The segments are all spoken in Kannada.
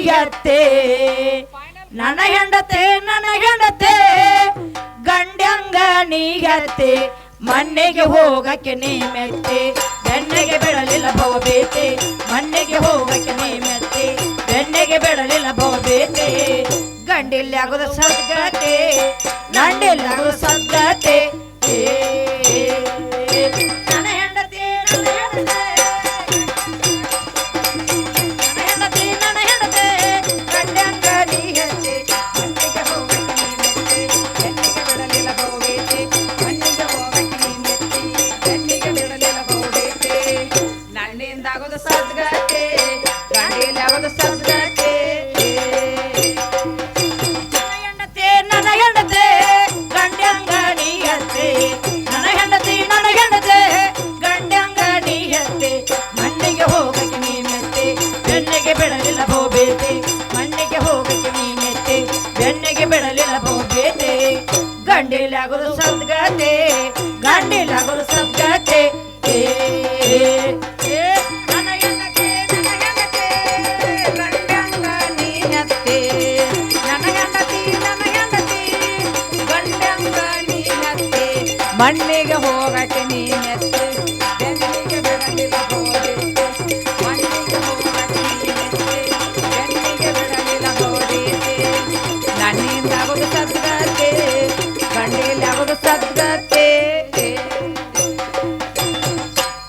ನೀಗತ್ತೆ ನನ್ನ ಹೆಂಡತೆ ಗಂಡಂಗ ನೀಗತ್ತೆ ಮಣ್ಣಿಗೆ ಹೋಗಕ್ಕೆ ನೀ ಮೆತ್ತೆ ಬೆನ್ನಿಗೆ ಬಿಡಲಿಲ್ಲ ಭವಬೇತೆ ಮಣ್ಣಿಗೆ ಹೋಗಕ್ಕೆ ನೀ ಮೆತ್ತೆ ಬೆನ್ನಿಗೆ ಬಿಡಲಿಲ್ಲ ಭವಬೇತೆ ಗಂಡಿಲ್ಲಾಗುದ ಸದ್ಗತೆ ಗಂಡಿಲ್ಲಾಗುದ ಸದ್ಗತೆ ನನ್ನ ಹೆಂಡತಿ ಗಂಡಂಗ ನೀಗತ್ತೆ ಮಣ್ಣಿಗೆ ಹೋಗಕ್ಕೆ ನೀ ಮೆತ್ತೆ ಬೆನ್ನಿಗೆ ಬಿಡಲಿಲ್ಲ ಭವಬೇತೆ ಮಣ್ಣಿಗೆ ಹೋಗಕ್ಕೆ ನೀ ಮೆತ್ತೆ ಬೆನ್ನಿಗೆ ಬಿಡಲಿಲ್ಲ ಭವಬೇತೆ ನನ್ನಿಂದಾಗೋದು ಸದ್ಗತೆ ಗಂಡಿಲ್ಲಾಗೋದು ಸದ್ಗತೆ ನನ್ನ ಹೆಂಡತೆ ಗಂಡಂಗ ನೀಗತ್ತೆ ನನ್ನ ಹೆಂಡತೆ ಗಂಡಂಗ ನೀಗತ್ತೆ ಮಣ್ಣಿಗೆ ಹೋಗಕ್ಕೆ ನೀ ಮೆತ್ತೆ ಬೆನ್ನಿಗೆ ಬಿಡಲಿಲ್ಲ ಭೋಬೇತೆ ಮಣ್ಣಿಗೆ ಹೋಗಕ್ಕೆ ನೀ ಮೆತ್ತೆ ಬೆನ್ನಿಗೆ ಬಿಡಲಿಲ್ಲ ಭೋಬೇತೆ ಗಂಡಿಲಾಗೋದು ಸದ್ಗತೆ ಗಂಡಿಲಾಗೋದು ಸದ್ಗತೆ ನನ್ನ ಹೆಂಡತಿ ಗಂಡಂಗ ನೀಗತ್ತೆ ನನ್ನ ಹೆಂಡತಿ ಗಂಡಂಗ ನೀಗತ್ತೆ ಮಣ್ಣಿಗೆ ಹೋಗಕ್ಕೆ ನೀ ಮೆತ್ತೆ ಬೆನ್ನಿಗೆ ಬಿಡಲಿಲ್ಲ ಭೋಬೇತೆ ಮಣ್ಣಿಗೆ ಹೋಗಕ್ಕೆ ನೀ ಮೆತ್ತೆ ಬೆನ್ನಿಗೆ ಬಿಡಲಿಲ್ಲ ಭೋಬೇತೆ ನನ್ನಿಂದಾಗೋದು ಸದ್ಗತೆ ಗಂಡಿಲಾಗೋದು ಸದ್ಗತೆ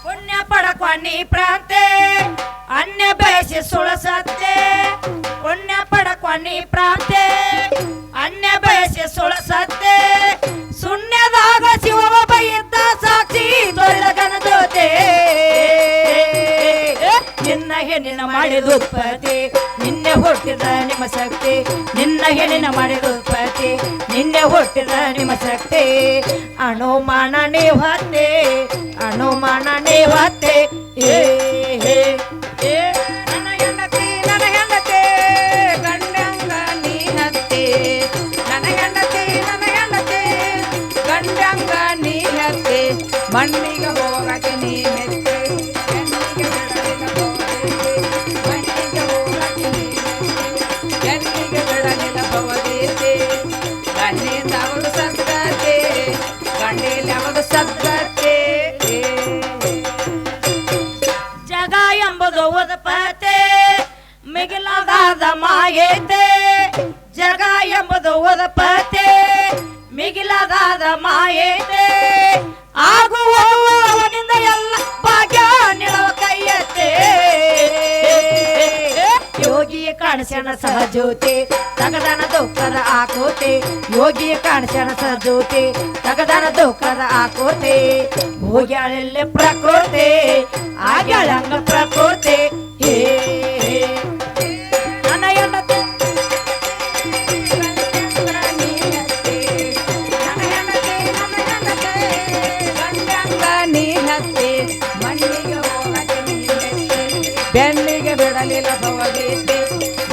ಪುಣ್ಯ ಪಡಕುವ ನೀ ಪ್ರಾಂತೆ ಅನ್ಯ ಬಯಸಿ ಸುಳಸತ್ತೆ ಪುಣ್ಯ ಪಡಕುವ ನೀ ಪ್ರಾಂತೆ ಅನ್ಯ ಬಯಸಿ ಸುಳಸತ್ತೆ ಶೂನ್ಯದಾಗ ಶಿವೊಬ್ಬ ಇದ್ದ ಸಾಕ್ಷಿ ತೊರೆದ ಕನಜೋತೆ ನಿನ್ನ ಹೆಣ್ಣಿನ ಮಾಡಿದ ಉತ್ಪತ್ತಿ ನಿನ್ನೆ ಹುಟ್ಟಿದ ನಿಮ್ಮ ಶಕ್ತಿ ನಿನ್ನ ಹೆಣ್ಣಿನ ಮಾಡಿದ ಉತ್ಪತ್ತಿ ನಿನ್ನೆ ಹುಟ್ಟಿದ ನಿಮ್ಮ ಶಕ್ತಿ ಅನುಮಾನ ನೀವತ್ತೆ ಅನುಮಾನ ನೀವತ್ತೆ ನನ್ನ ಹೆಂಡತಿ ಗಂಡಂಗ ನೀಹತ್ತೆ ನನ್ನ ಹೆಂಡತಿ ಗಂಡಂಗ ನೀಹತ್ತೆ ಮಣ್ಣಿಗೆ ಹೋಗಕ್ಕೆ ನೀ ಮೆತ್ತೆ ಬೆನ್ನಿಗೆ ಬಿಡಲಿಲ್ಲ ಭವಬೇತೆ ಮಣ್ಣಿಗೆ ಹೋಗಕ್ಕೆ ನೀ ಮೆತ್ತೆ ಬೆನ್ನಿಗೆ ಬಿಡಲಿಲ್ಲ ಭವಬೇತೆ ಗಂಡಿಂದಾಗೋದು ಸದ್ಗತೆ ಗಂಡಿಲ್ಲಾಗೋದು ಸದ್ಗತೆ ಜಗ ಎಂಬುದು ಉತ್ಪತ್ತಿ ಮಿಗಿಲಾದ ಮಾಯೈತೆ ಜಗ ಎಂಬುದು ಉತ್ಪತ್ತಿ ಮಿಗಿಲಾದ ಮಾಯೈತೆ ಆಗುವ ಅವನಿಂದ ಎಲ್ಲ ಭಾಗ್ಯ ನಿಳವ ಕೈಯತ್ತೆ ಯೋಗಿಯ ಕಾಣಿಸಣ ಸಹಜೋತೆ ತಗದನ ದುಃಖದ ಆಕೋತೆ ಯೋಗಿಯ ಕಾಣಿಸಣ ಸಹಜೋತೆ ತಗದನ ದುಃಖದ ಆಕೋತೆ ಹೋಗ್ಯಾಳೆಲ್ಲ ಪ್ರಕೃತಿ ಆಗ್ಯಾಳಂಗ ಪ್ರಕೃತಿ ನನ್ನ ಹೆಂಡತಿ ಗಂಡಂಗ ನೀಹತ್ತೆ ಮಣ್ಣಿಗೆ ಹೋಗಕ್ಕೆ ನೀ ಮೆತ್ತೆ ಬೆನ್ನಿಗೆ ಬಿಡಲಿಲ್ಲ ಭವಬೇತೆ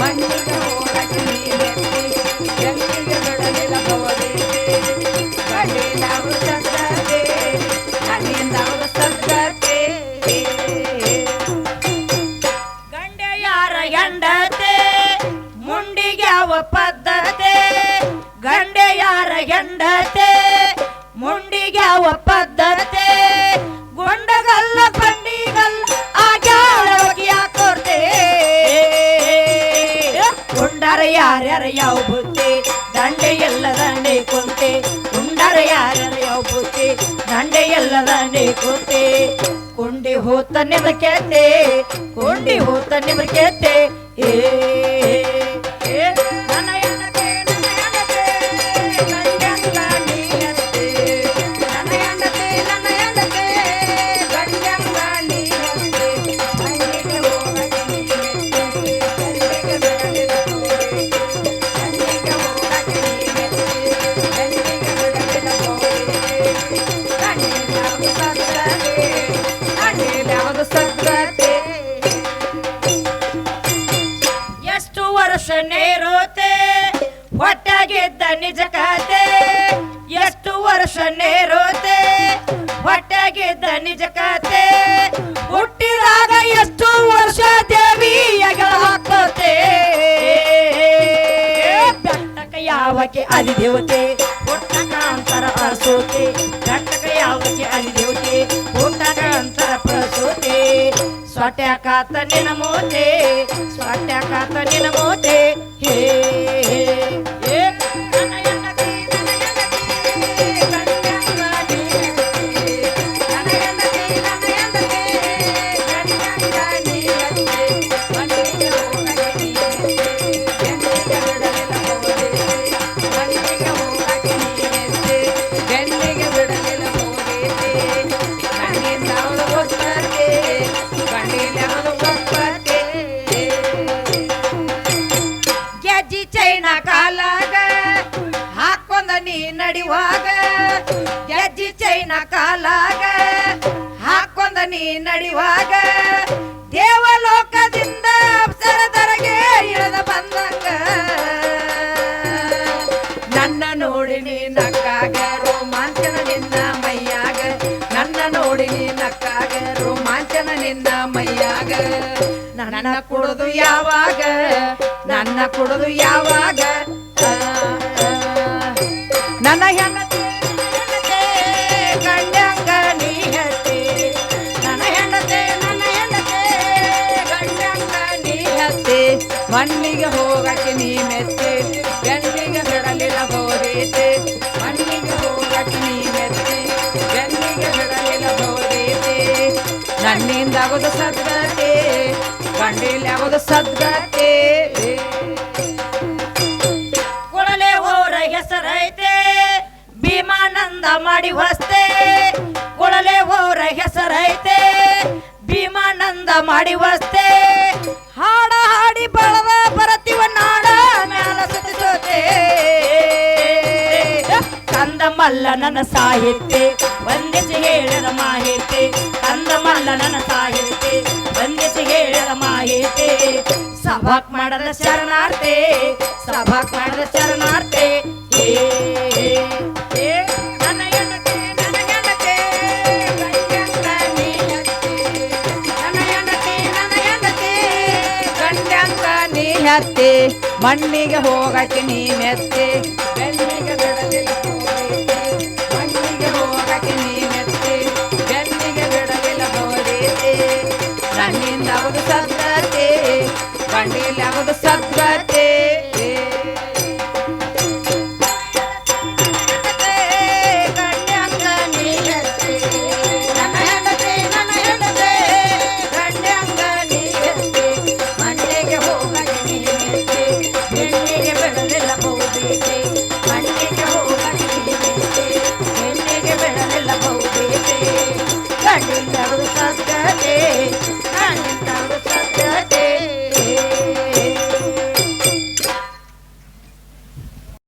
ಮಣ್ಣಿಗೆ ಹೋಗಕ್ಕೆ ನೀ ಮೆತ್ತೆ ಬೆನ್ನಿಗೆ ಬಿಡಲಿಲ್ಲ ಭವಬೇತೆ ಗಂಡಿಲಾಗೋದು ಸದ್ಗತೆ ಗಂಡಿಂದಾಗೋದು ಸದ್ಗತೆ ಗಂಡೆ ಯಾರ ಹೆಂಡತೆ ಮುಂಡಿಗೆ ಯಾವ ಪದ್ಧತೆ ಗಂಡೆ ಯಾರ ಹೆಂಡತೆ ಮುಂಡಿಗೆ ಯಾವ ಪದ್ಧತೆ ಗುಂಡಗಲ್ಲ ಬಂಡಿಗಲ್ಲ ಆಗ್ಯಾಳವಾಗಿ ಯಾಕೋರ್ತೆ ಗುಂಡರ ಯಾರ್ಯಾರ ಯಾವ ಬುದ್ಧಿ ದಂಡೆ ಎಲ್ಲ ದಂಡೆ ಕುಂತೆ ಗುಂಡರ ಯಾರ್ಯಾರ ಯಾವ ಬುದ್ಧಿ ದಂಡೆ ಎಲ್ಲ ದಂಡೆ ಕುಂತೆ ಕುಂಡಿ ಹೋತ ನಿಮಕೆತೆ ಕುಂಡಿ ಹೋತ ನಿಮಕೆತೆ ನನ್ನ ಹೆಂಡತಿ ಗಂಡಂಗ ನೀಹತ್ತೆ ನನ್ನ ಹೆಂಡತಿ ಗಂಡಂಗ ನೀಹತ್ತೆ ಮಣ್ಣಿಗೆ ಹೋಗಕ್ಕೆ ನೀ ಮೆತ್ತೆ ಬೆನ್ನಿಗೆ ಬಿಡಲಿಲ್ಲ ಭವಬೇತೆ ಮಣ್ಣಿಗೆ ಹೋಗಕ್ಕೆ ನೀ ಮೆತ್ತೆ ಬೆನ್ನಿಗೆ ಬಿಡಲಿಲ್ಲ ಭವಬೇತೆ ಗಂಡಿಲ್ಲಾಗೋದು ಸದ್ಗತೆ ಗಂಡಿಲ್ಲಾಗೋದು ಸದ್ಗತೆ ಯಾವಕ್ಕೆ ಅಧಿದೇವತೆ ಹುಟ್ಟಕ ಅಂತರ ಪ್ರಸೂತಿ ಗಂಡಕ ಯಾವಕ್ಕೆ ಅಧಿದೇವತೆ ಹುಟ್ಟಕ ಅಂತರ ಪ್ರಸೂತಿ ಸ್ವಟ್ಯಾಕಾತ ನಿನ ಮೋತೆ ಸ್ವಟ್ಯಾಕಾತ ನಿನ ಮೋತೆ ಹೇ ಹೇ ನಡಿವಾಗ ಗೆಜ್ಜಿ ಚೈನ ಕಾಲಾಗ ಹಾಕೊಂದ ನೀ ನಡಿವಾಗ ದೇವಲೋಕದಿಂದ ಅಪ್ಸರದರಗೆ ಇಳಿದ ಬಂದಂಗ ನನ್ನ ನೋಡಿ ನೀ ನಕ್ಕಾಗ ರೋಮಾಂಚನ ನಿನ್ನ ಮೈಯಾಗ ನನ್ನ ನೋಡಿ ನೀ ನಕ್ಕಾಗ ರೋಮಾಂಚನ ನಿನ್ನ ಮೈಯಾಗ ನನ್ನ ಕುಡಿದು ಯಾವಾಗ ನನ್ನ ಕುಡಿದು ಯಾವಾಗ ನನ್ನ ಹೆಂಡತಿ ಗಂಡಂಗ ನೀ ಹತ್ತಿ ನನ್ನ ಹೆಂಡತಿ ಗಂಡಂಗ ನೀ ಹತ್ತಿ ಮಣ್ಣಿಗೆ ಹೋಗಕ್ಕೆ ನೀ ಮೆತ್ತಿ ಬೆನ್ನಿಗೆ ಬಿಡಲಿಲ್ಲ ಹೋದೈತೆ ಮಣ್ಣಿಗೆ ಹೋಗಕ್ಕೆ ನೀ ಮೆತ್ತಿ ಬೆನ್ನಿಗೆ ಬಿಡಲಿಲ್ಲ ಹೋದೈತೆ ನನ್ನಿಂದ ಆಗೋದು ಸದ್ಗತೆ ಗಂಡಿಲಿ ಆಗೋದು ಸದ್ಗತೆ ಕೊಳಲೆ ಹೋರ ಹೆಸರೈತೆ ಭೀಮಾನಂದ ಮಾಡಿ ಹೊಸ್ತೆ ಕೊಳಲೆ ಹೋರ ಹೆಸರೈತೆ ಭೀಮಾನಂದ ಮಾಡಿ ಹೊಸ್ತೆ ಹಾಡ ಹಾಡಿ ಬಳವ ಬರತಿವ ನಾಡ ಮ್ಯಾಲ ಸುತ್ತಿಸೋತೆ ಕಂದ ಮಲ್ಲ ನನ್ನ ಸಾಹಿತ್ಯ ವಂದಿಸಿ ಹೇಳಿದ ಮಾಹಿತಿ ಕಂದ ಮಲ್ಲ ನನ್ನ ಸಾಹಿತ್ಯ ವಂದಿಸಿ ಹೇಳಿದ ಮಾಹಿತಿ ಸಭಾಕ್ ಮಾಡದ ಶರಣಾರ್ಥಿ ಸಭಾಕ್ ಮಾಡದ ಶರಣಾರ್ಥಿ ಹತ್ತಿ ಮಣ್ಣಿಗೆ ಹೋಗಕ್ಕೆ ನೀ ಮೆತ್ತಿ ಬೆನ್ನಿಗೆ ಬಿಡಲಿಲ್ಲ ಹೋದೈತೆ ಮಣ್ಣಿಗೆ ಹೋಗಕ್ಕೆ ನೀ ಮೆತ್ತಿ ಬೆನ್ನಿಗೆ ಬಿಡಲಿಲ್ಲ ಹೋದೈತೆ ನನ್ನಿಂದ ಆಗೋದು ಸದ್ಗತೆ ಗಂಡಿಲಿ ಆಗೋದು ಸದ್ಗತೆ ಗಂಡಿಲಿ ಆಗೋದು ಸದ್ಗತೆ